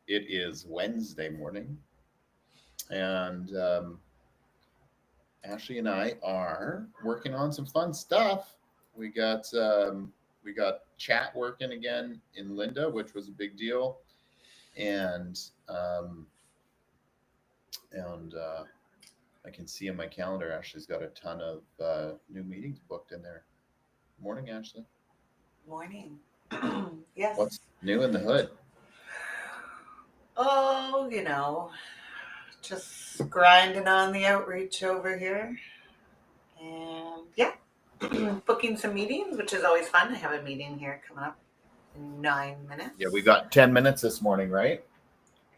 It is Wednesday morning, and Ashley and I are working on some fun stuff. We got we got chat working again in Linda, which was a big deal, and um, and I can see in my calendar Ashley's got a ton of new meetings booked in there. Morning, Ashley. Morning. Yes. What's new in the hood? Oh, just grinding on the outreach over here. And yeah, booking some meetings, which is always fun. I have a meeting here coming up in 9 minutes. Yeah, we got 10 minutes this morning, right?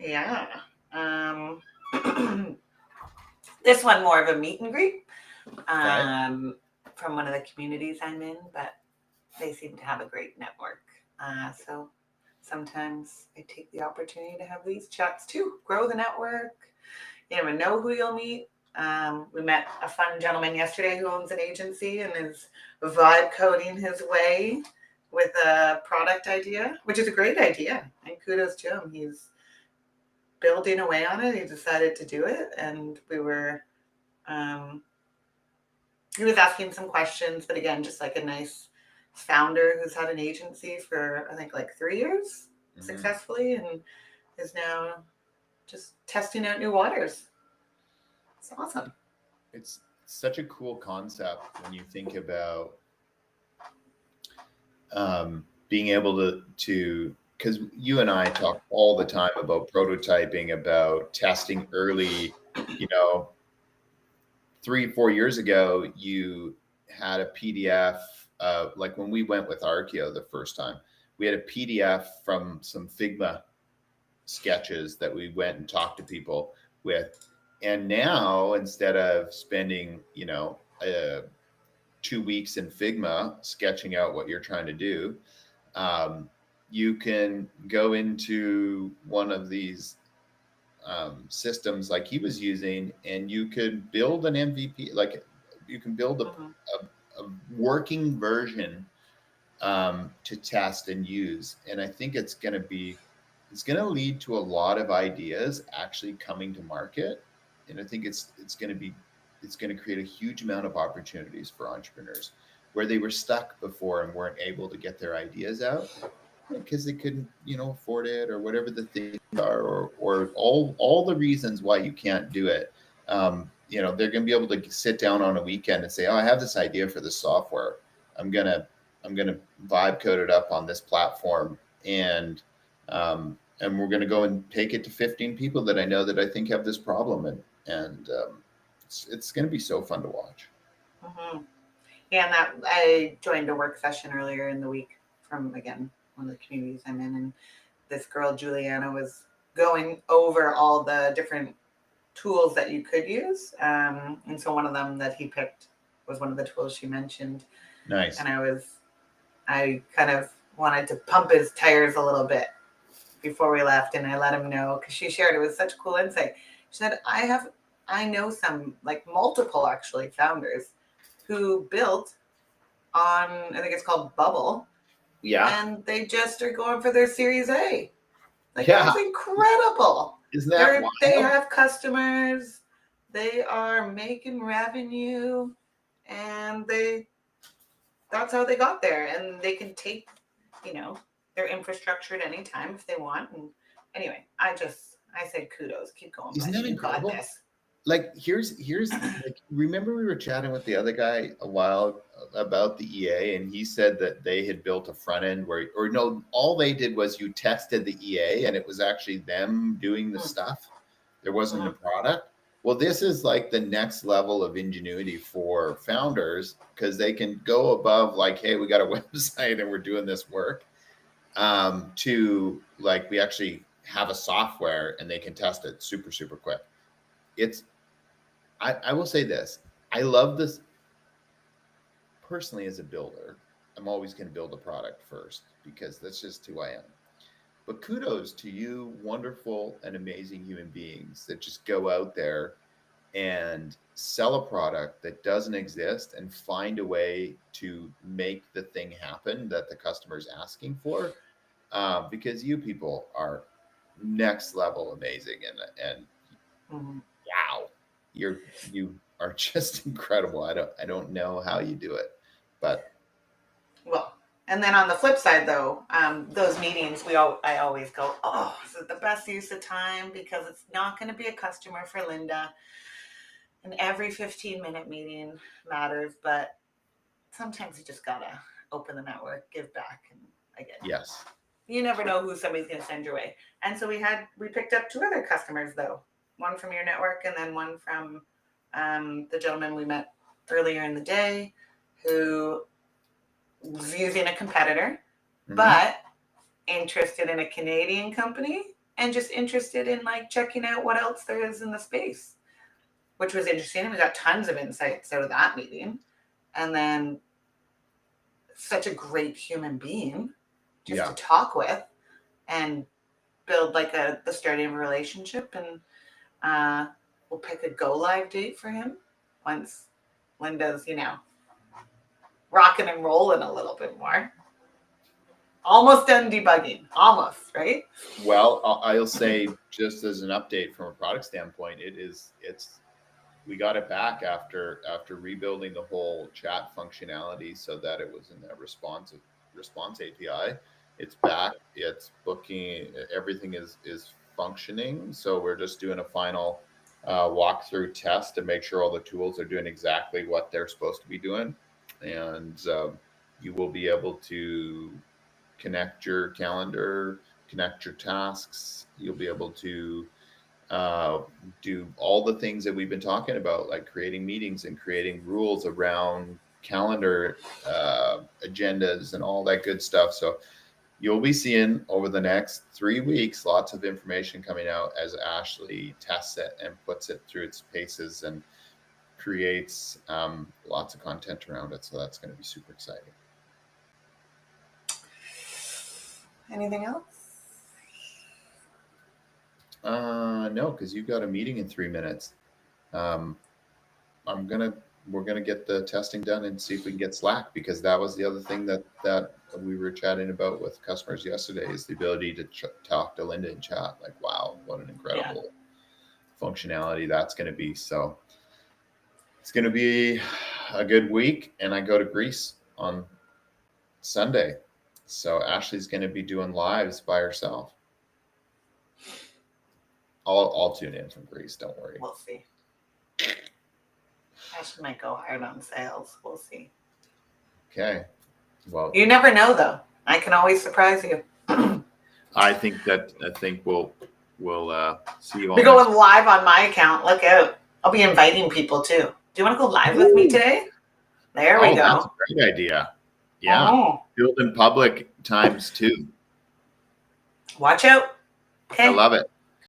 Yeah. Um, this one more of a meet and greet Okay. from one of the communities I'm in, but they seem to have a great network. So sometimes I take the opportunity to have these chats too, grow the network. You never know who you'll meet. We met a fun gentleman yesterday who owns an agency and is vibe coding his way with a product idea, which is a great idea. And kudos to him. He's building away on it. He decided to do it. And um, he was asking some questions, but again, just like a nice founder who's had an agency for, I think, like 3 years Mhm. successfully and is now just testing out new waters. It's awesome. It's such a cool concept when you think about being able to because you and I talk all the time about prototyping, about testing early. You know, 3 4 years ago, you had a PDF. Like when we went with Arkeo the first time, we had a PDF from some Figma sketches that we went and talked to people with. And now, instead of spending, 2 weeks in Figma sketching out what you're trying to do, um, you can go into one of these systems like he was using, and you could build an MVP. Like you can build Mm-hmm. a working version to test and use. And I think it's going to lead to a lot of ideas actually coming to market. And I think it's going to create a huge amount of opportunities for entrepreneurs where they were stuck before and weren't able to get their ideas out because they couldn't, afford it or whatever the things are, or all the reasons why you can't do it. They're going to be able to sit down on a weekend and say, "Oh, I have this idea for this software. I'm gonna I'm gonna vibe code it up on this platform, and we're gonna go and take it to 15 people that I know that I think have this problem, and it's gonna be so fun to watch." Mm-hmm. Yeah, and that I joined a work session earlier in the week from again one of the communities I'm in, and this girl Juliana was going over all the different tools that you could use, and so one of them that he picked was one of the tools she mentioned, Nice. and I kind of wanted to pump his tires a little bit before we left, and I let him know because she shared it was such cool insight. She said, I know some like multiple actually founders who built on, I think it's called Bubble, Yeah. and they just are going for their Series A. Like Yeah. that's incredible. Isn't that They wild? have customers, they are making revenue, and they that's how they got there, and they can take you know their infrastructure at any time if they want. And anyway, I say kudos, keep going, Isn't buddy, that you got incredible? this. Like here's like, remember we were chatting with the other guy a while about the EA, and he said that they had built a front end where, or no, all they did was you tested the EA and it was actually them doing the stuff. There wasn't a Mm-hmm. product. Well, this is like the next level of ingenuity for founders because they can go above like, hey, we got a website and we're doing this work, to like we actually have a software and they can test it super super quick. It's I will say this. I love this personally as a builder. I'm always going to build a product first because that's just who I am. But kudos to you, wonderful and amazing human beings that just go out there and sell a product that doesn't exist and find a way to make the thing happen that the customer is asking for. Because you people are next level amazing. And Mhm. wow, you are just incredible. I don't know how you do it, but Well, and then on the flip side, though, those meetings, I always go, oh, this is the best use of time because it's not going to be a customer for Linda. And every 15-minute meeting matters, but sometimes you just gotta open the network, give back, and again, yes. you never know who somebody's going to send your way. And so we picked up 2 other customers though, one from your network and then one from the gentleman we met earlier in the day, who was using a competitor, Mhm. but interested in a Canadian company and just interested in like checking out what else there is in the space, which was interesting. And we got tons of insights out of that meeting. And then such a great human being just Yeah. to talk with and build like the starting of a relationship. And we'll pick a go live date for him once Linda's, rocking and rolling a little bit more. Almost done debugging, almost, right? Well, I'll say, just as an update from a product standpoint, we got it back after rebuilding the whole chat functionality so that it was in that response API. It's back. It's booking. Everything is functioning. So we're just doing a final walkthrough test to make sure all the tools are doing exactly what they're supposed to be doing, and you will be able to connect your calendar, connect your tasks. You'll be able to uh, do all the things that we've been talking about, like creating meetings and creating rules around calendar agendas and all that good stuff. So you'll be seeing over the next 3 weeks lots of information coming out as Ashley tests it and puts it through its paces and creates lots of content around it. So that's going to be super exciting. Anything else? No, because you've got a meeting in 3 minutes. Um, we're gonna get the testing done and see if we can get Slack, because that was the other thing that we were chatting about with customers yesterday, is the ability to talk to Linda in chat. Like, wow, what an incredible functionality that's going to be. So it's going to be a good week, and I go to Greece on Sunday, so Ashley's going to be doing lives by herself. I'll tune in from Greece. Don't worry. We'll see. Ashley might go hard on sales. We'll see. Okay. Well, you never know, though. I can always surprise you. I think we'll see you all. Be going live on my account. Look out! I'll be inviting people too. Do you want to go live with me today? There we go. That's a great idea. Yeah. Oh. Build in public ×2. Watch out. Okay. I love it.